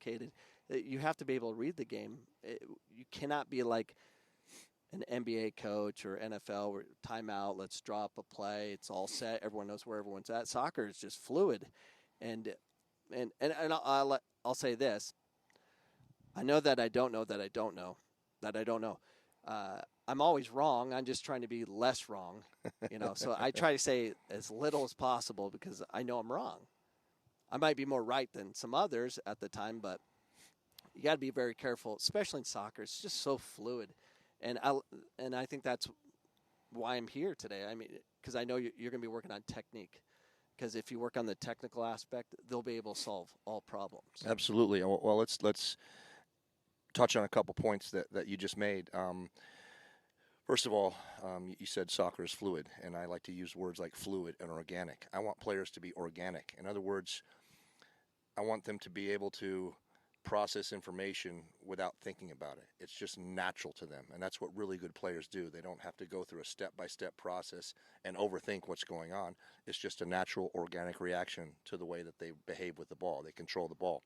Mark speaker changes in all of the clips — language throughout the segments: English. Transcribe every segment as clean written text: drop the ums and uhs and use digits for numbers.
Speaker 1: complicated. You have to be able to read the game. You cannot be like an NBA coach or NFL where timeout, let's drop a play, it's all set, everyone knows where everyone's at. Soccer is just fluid. And I'll say this. I know that I don't know that I don't know that I don't know. I'm always wrong. I'm just trying to be less wrong, So I try to say as little as possible because I know I'm wrong. I might be more right than some others at the time, but you got to be very careful, especially in soccer. It's just so fluid, and I think that's why I'm here today. I mean, because I know you're going to be working on technique. Because if you work on the technical aspect, they'll be able to solve all problems.
Speaker 2: Absolutely. Well, let's touch on a couple points that you just made. First of all, you said soccer is fluid, and I like to use words like fluid and organic. I want players to be organic. In other words, I want them to be able to process information without thinking about it. It's just natural to them, and that's what really good players do. They don't have to go through a step-by-step process and overthink what's going on. It's just a natural, organic reaction to the way that they behave with the ball. They control the ball.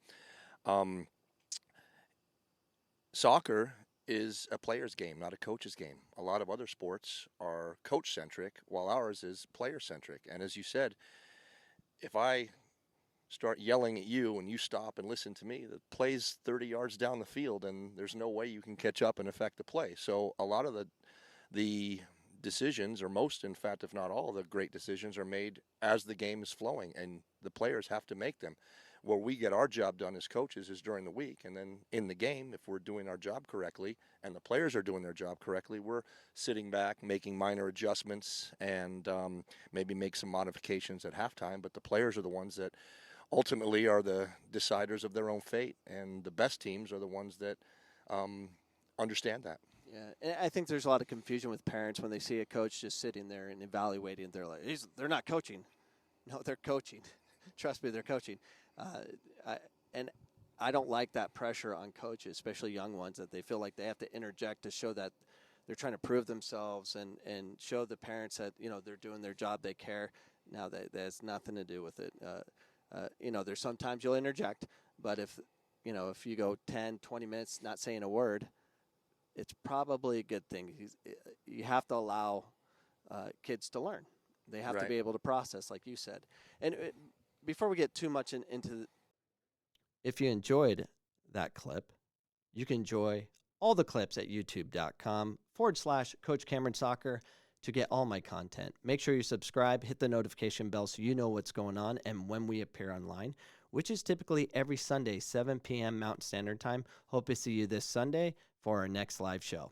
Speaker 2: Soccer is a player's game, not a coach's game. A lot of other sports are coach-centric, while ours is player-centric. And as you said, if I start yelling at you and you stop and listen to me, the play's 30 yards down the field, and there's no way you can catch up and affect the play. So a lot of the decisions, or most, in fact, if not all, the great decisions are made as the game is flowing, and the players have to make them. Where we get our job done as coaches is during the week, and then in the game, if we're doing our job correctly and the players are doing their job correctly, we're sitting back, making minor adjustments, and maybe make some modifications at halftime. But the players are the ones that ultimately are the deciders of their own fate, and the best teams are the ones that understand that.
Speaker 1: Yeah, and I think there's a lot of confusion with parents when they see a coach just sitting there and evaluating. They're like, they're not coaching. No, they're coaching. Trust me, they're coaching. And I don't like that pressure on coaches, especially young ones, that they feel like they have to interject to show that they're trying to prove themselves and show the parents that, they're doing their job, they care. Now, that has nothing to do with it. There's sometimes you'll interject, but if you go 10, 20 minutes not saying a word, it's probably a good thing. You have to allow kids to learn. They have to be able to process, like you said. And before we get too much into if you enjoyed that clip, you can enjoy all the clips at youtube.com/Coach Cameron Soccer to get all my content. Make sure you subscribe, hit the notification bell so you know what's going on and when we appear online, which is typically every Sunday, 7 p.m. Mountain Standard Time. Hope to see you this Sunday for our next live show.